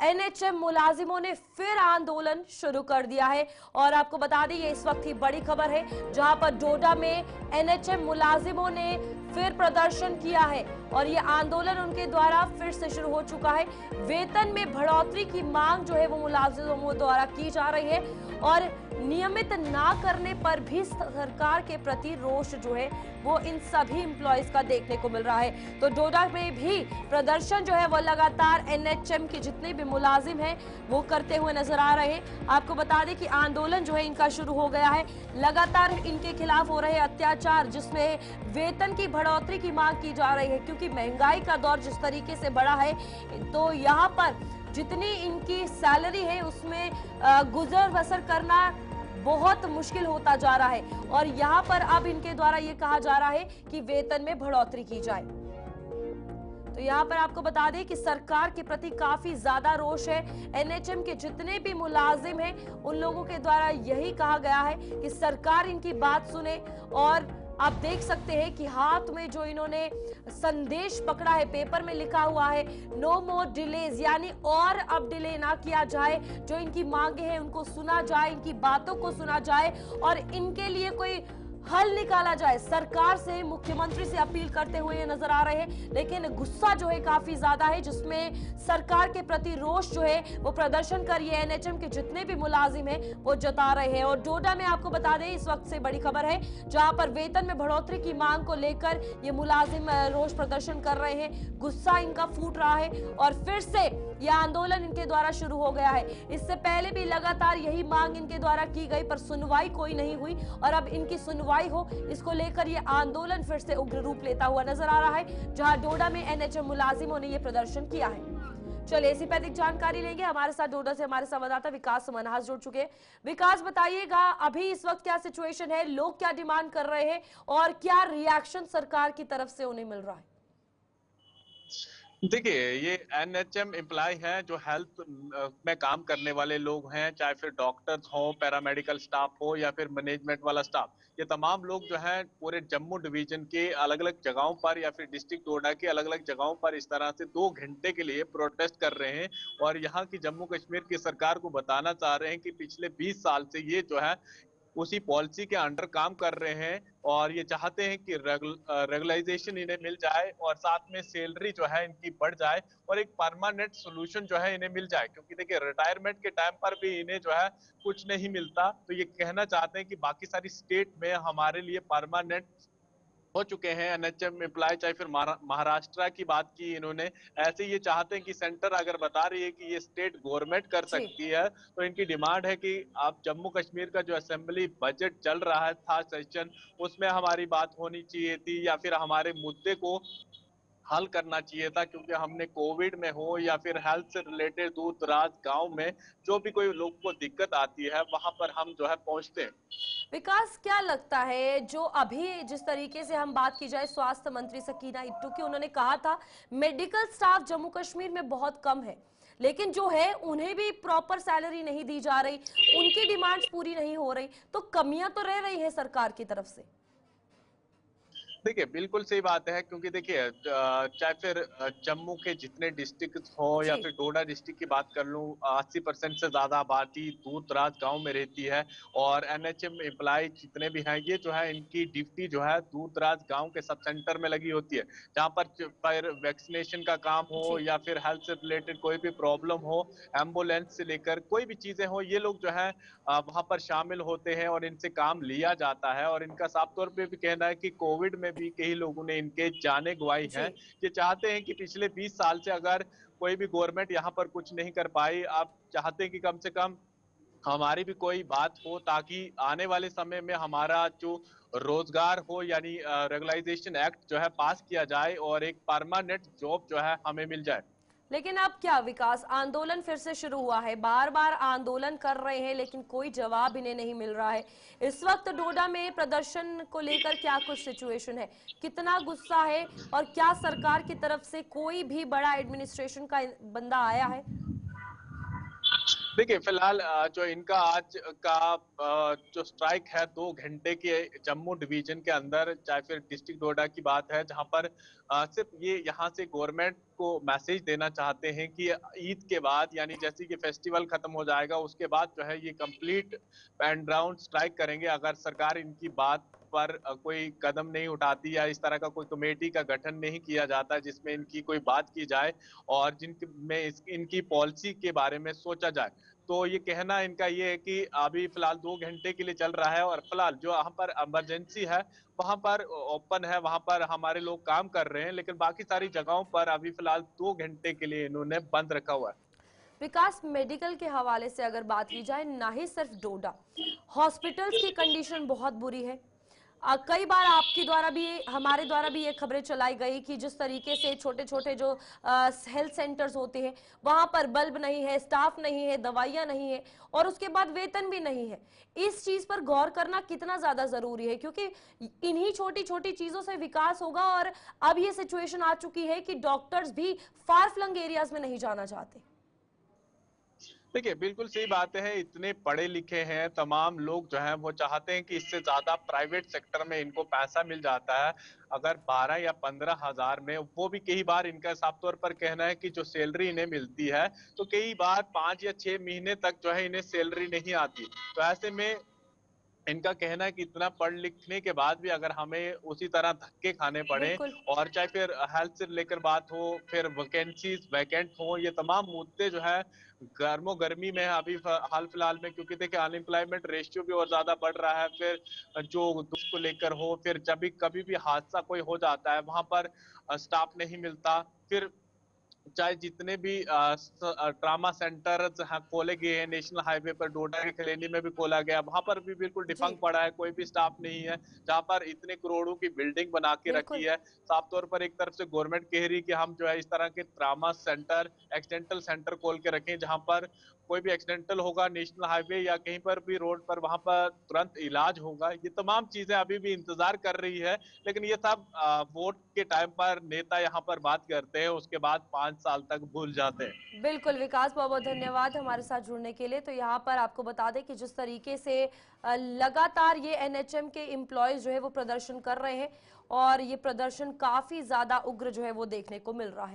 NHM मुलाजिमों ने फिर आंदोलन शुरू कर दिया है। और आपको बता दें ये इस वक्त की बड़ी खबर है, जहां पर डोडा में एनएचएम मुलाजिमों ने फिर प्रदर्शन किया है और ये आंदोलन उनके द्वारा फिर से शुरू हो चुका है। वेतन में बढ़ोतरी की मांग जो है वो मुलाजिमों द्वारा की जा रही है और नियमित ना करने पर भी सरकार के प्रति रोष जो है वो इन सभी एम्प्लॉयज का देखने को मिल रहा है। तो डोडा में भी प्रदर्शन जो है वो लगातार एनएचएम के जितने भी मुलाजिम हैं वो करते हुए नजर आ रहे हैं। आपको बता दें कि आंदोलन जो है इनका शुरू हो गया है, लगातार इनके खिलाफ हो रहे अत्याचार जिसमें वेतन की बढ़ोतरी की मांग की जा रही है, क्योंकि महंगाई का दौर जिस तरीके से बढ़ा है तो यहाँ पर जितनी इनकी सैलरी है उसमें गुजर बसर करना बहुत मुश्किल होता जा रहा है और यहाँ पर अब इनके द्वारा ये कहा जा रहा है कि वेतन में बढ़ोतरी की जाए। तो यहाँ पर आपको बता दें कि सरकार के प्रति काफी ज्यादा रोष है। एनएचएम के जितने भी मुलाजिम हैं उन लोगों के द्वारा यही कहा गया है कि सरकार इनकी बात सुने। और आप देख सकते हैं कि हाथ में जो इन्होंने संदेश पकड़ा है, पेपर में लिखा हुआ है नो मोर डिलेज, यानी और अब डिले ना किया जाए, जो इनकी मांगे हैं उनको सुना जाए, इनकी बातों को सुना जाए और इनके लिए कोई हल निकाला जाए। सरकार से, मुख्यमंत्री से अपील करते हुए ये नजर आ रहे हैं, लेकिन गुस्सा जो है काफी ज्यादा है जिसमें सरकार के प्रति रोष जो है वो प्रदर्शन कर ये एनएचएम के जितने भी मुलाजिम हैं वो जता रहे हैं। और डोडा में आपको बता दें इस वक्त से बड़ी खबर है, जहां पर वेतन में बढ़ोतरी की मांग को लेकर ये मुलाजिम रोष प्रदर्शन कर रहे हैं, गुस्सा इनका फूट रहा है और फिर से यह आंदोलन इनके द्वारा शुरू हो गया है। इससे पहले भी लगातार यही मांग इनके द्वारा की गई पर सुनवाई कोई नहीं हुई और अब इनकी सुनवाई हो, इसको लेकर ये आंदोलन फिर से उग्र रूप लेता हुआ नजर आ रहा है, जहां डोडा में एनएचएम मुलाजिमों ने ये प्रदर्शन किया है। चलिए इसी पर अधिक जानकारी लेंगे, हमारे साथ डोडा से हमारे संवाददाता विकास मनहास जुड़ चुके हैं। विकास बताइएगा अभी इस वक्त क्या सिचुएशन है, लोग क्या डिमांड कर रहे हैं और क्या रिएक्शन सरकार की तरफ से उन्हें मिल रहा है? देखिए, ये एनएचएम एम्प्लॉय हैं जो हेल्थ में काम करने वाले लोग हैं, चाहे फिर डॉक्टर्स हो, पैरामेडिकल स्टाफ हो या फिर मैनेजमेंट वाला स्टाफ। ये तमाम लोग जो हैं पूरे जम्मू डिवीजन के अलग अलग जगहों पर या फिर डिस्ट्रिक्ट डोडा के अलग अलग जगहों पर इस तरह से 2 घंटे के लिए प्रोटेस्ट कर रहे हैं और यहाँ की जम्मू कश्मीर की सरकार को बताना चाह रहे हैं कि पिछले 20 साल से ये जो है उसी पॉलिसी के अंडर काम कर रहे हैं और ये चाहते हैं कि रेगुलाइजेशन इन्हें मिल जाए और साथ में सैलरी जो है इनकी बढ़ जाए और एक परमानेंट सोल्यूशन जो है इन्हें मिल जाए, क्योंकि देखिए रिटायरमेंट के टाइम पर भी इन्हें जो है कुछ नहीं मिलता। तो ये कहना चाहते हैं कि बाकी सारी स्टेट में हमारे लिए परमानेंट हो चुके हैं एनएचएम एम्प्लॉय, चाहे फिर महाराष्ट्र की बात की इन्होंने। ऐसे ये चाहते हैं कि सेंटर अगर बता रही है कि ये स्टेट गवर्नमेंट कर सकती है, तो इनकी डिमांड है कि आप जम्मू कश्मीर का जो असेंबली बजट चल रहा है था सेशन, उसमें हमारी बात होनी चाहिए थी या फिर हमारे मुद्दे को हल करना चाहिए था, क्योंकि हमने कोविड में हो या फिर हेल्थ से रिलेटेड दूर दराज गांव में जो भी कोई लोग को दिक्कत आती है वहां पर हम जो है पहुंचते हैं। विकास क्या लगता है जो अभी जिस तरीके से हम बात की जाए स्वास्थ्य मंत्री सकीना इट्टू की, उन्होंने कहा था मेडिकल स्टाफ जम्मू कश्मीर में बहुत कम है, लेकिन जो है उन्हें भी प्रॉपर सैलरी नहीं दी जा रही, उनकी डिमांड्स पूरी नहीं हो रही, तो कमियां तो रह रही है सरकार की तरफ से। देखिए, बिल्कुल सही बात है, क्योंकि देखिए चाहे फिर जम्मू के जितने डिस्ट्रिक्ट हो या जी फिर डोडा डिस्ट्रिक्ट की बात कर लूं, 80% से ज्यादा आबादी दूर दराज गांव में रहती है और एनएचएम एम्प्लॉय जितने भी हैं ये जो है इनकी ड्यूटी जो है दूर दराज गांव के सब सेंटर में लगी होती है, जहाँ पर वैक्सीनेशन का काम हो जी या फिर हेल्थ से रिलेटेड कोई भी प्रॉब्लम हो, एम्बुलेंस से लेकर कोई भी चीजें हो, ये लोग जो है वहां पर शामिल होते हैं और इनसे काम लिया जाता है। और इनका साफ तौर पे भी कहना है कि कोविड में भी कई लोगों ने इनके जाने गंवाई जी हैं। ये चाहते हैं कि पिछले 20 साल से अगर कोई भी गवर्नमेंट यहाँ पर कुछ नहीं कर पाई, आप चाहते हैं कि कम से कम हमारी भी कोई बात हो, ताकि आने वाले समय में हमारा जो रोजगार हो यानी रेगुलाइजेशन एक्ट जो है पास किया जाए और एक परमानेंट जॉब जो है हमें मिल जाए। लेकिन अब क्या विकास, आंदोलन फिर से शुरू हुआ है, बार बार आंदोलन कर रहे हैं लेकिन कोई जवाब इन्हें नहीं मिल रहा है। इस वक्त डोडा में प्रदर्शन को लेकर क्या कुछ सिचुएशन है, कितना गुस्सा है और क्या सरकार की तरफ से कोई भी बड़ा एडमिनिस्ट्रेशन का बंदा आया है? देखिए, फिलहाल जो इनका आज का जो स्ट्राइक है 2 घंटे के जम्मू डिवीजन के अंदर, चाहे फिर डिस्ट्रिक्ट डोडा की बात है, जहां पर सिर्फ ये यहाँ से गवर्नमेंट को मैसेज देना चाहते हैं कि ईद के बाद, यानी जैसे कि फेस्टिवल खत्म हो जाएगा उसके बाद जो है ये कंप्लीट एंड राउंड स्ट्राइक करेंगे अगर सरकार इनकी बात पर कोई कदम नहीं उठाती या इस तरह का कोई कमेटी का गठन नहीं किया जाता जिसमें इनकी कोई बात की जाए और इनकी पॉलिसी के बारे में सोचा जाए। तो ये कहना इनका ये है कि अभी फिलहाल 2 घंटे के लिए चल रहा है और फिलहाल जो यहाँ पर इमरजेंसी है वहां पर ओपन है, वहां पर हमारे लोग काम कर रहे हैं, लेकिन बाकी सारी जगहों पर अभी फिलहाल 2 घंटे के लिए इन्होंने बंद रखा हुआ है। विकास, मेडिकल के हवाले से अगर बात की जाए, ना ही सिर्फ डोडा, हॉस्पिटल्स की कंडीशन बहुत बुरी है। कई बार आपके द्वारा भी, हमारे द्वारा भी ये खबरें चलाई गई कि जिस तरीके से छोटे छोटे जो हेल्थ सेंटर्स होते हैं वहां पर बल्ब नहीं है, स्टाफ नहीं है, दवाइयां नहीं है और उसके बाद वेतन भी नहीं है। इस चीज पर गौर करना कितना ज्यादा जरूरी है, क्योंकि इन्हीं छोटी छोटी चीजों से विकास होगा। और अब ये सिचुएशन आ चुकी है कि डॉक्टर्स भी फार फ्लंग एरियाज में नहीं जाना चाहते। देखिए, बिल्कुल सही बात है, इतने पढ़े लिखे हैं तमाम लोग जो हैं वो चाहते हैं कि इससे ज्यादा प्राइवेट सेक्टर में इनको पैसा मिल जाता है। अगर 12 या 15 हजार में, वो भी कई बार इनका साफ तौर पर कहना है कि जो सैलरी इन्हें मिलती है तो कई बार 5 या 6 महीने तक जो है इन्हें सैलरी नहीं आती। तो ऐसे में इनका कहना है कि इतना पढ़ लिखने के बाद भी अगर हमें उसी तरह धक्के खाने पड़े बिल्कुल। और चाहे फिर हेल्थ से लेकर बात हो, फिर वैकेंसीज वैकेंट हो, ये तमाम मुद्दे जो है गर्मो गर्मी में अभी हाल फिलहाल में, क्योंकि देखिए अनएम्प्लॉयमेंट रेशियो भी और ज्यादा बढ़ रहा है, फिर जो उसको लेकर हो, फिर जब भी कभी भी हादसा कोई हो जाता है वहां पर स्टाफ नहीं मिलता, फिर चाहे जितने भी ट्रामा सेंटर खोले गए हैं नेशनल हाईवे पर, डोडा के खलेनी में भी खोला गया, वहां पर भी बिल्कुल जी। डिफंक पड़ा है, कोई भी स्टाफ नहीं है। जहां पर इतने करोड़ों की बिल्डिंग बना के रखी बिल्कुल। है, साफ तौर पर एक तरफ से गवर्नमेंट कह रही है कि हम जो है इस तरह के ट्रामा सेंटर, एक्सीडेंटल सेंटर खोल के रखें जहां पर कोई भी एक्सीडेंटल होगा नेशनल हाईवे या कहीं पर भी रोड पर, वहां पर तुरंत इलाज होगा। ये तमाम चीजें अभी भी इंतजार कर रही है, लेकिन ये सब वोट के टाइम पर नेता यहाँ पर बात करते हैं, उसके बाद 5 साल तक भूल जाते हैं। बिल्कुल विकास, बहुत बहुत धन्यवाद हमारे साथ जुड़ने के लिए। तो यहाँ पर आपको बता दें कि जिस तरीके से लगातार ये एनएचएम के एम्प्लॉयज जो है वो प्रदर्शन कर रहे हैं और ये प्रदर्शन काफी ज्यादा उग्र जो है वो देखने को मिल रहा है।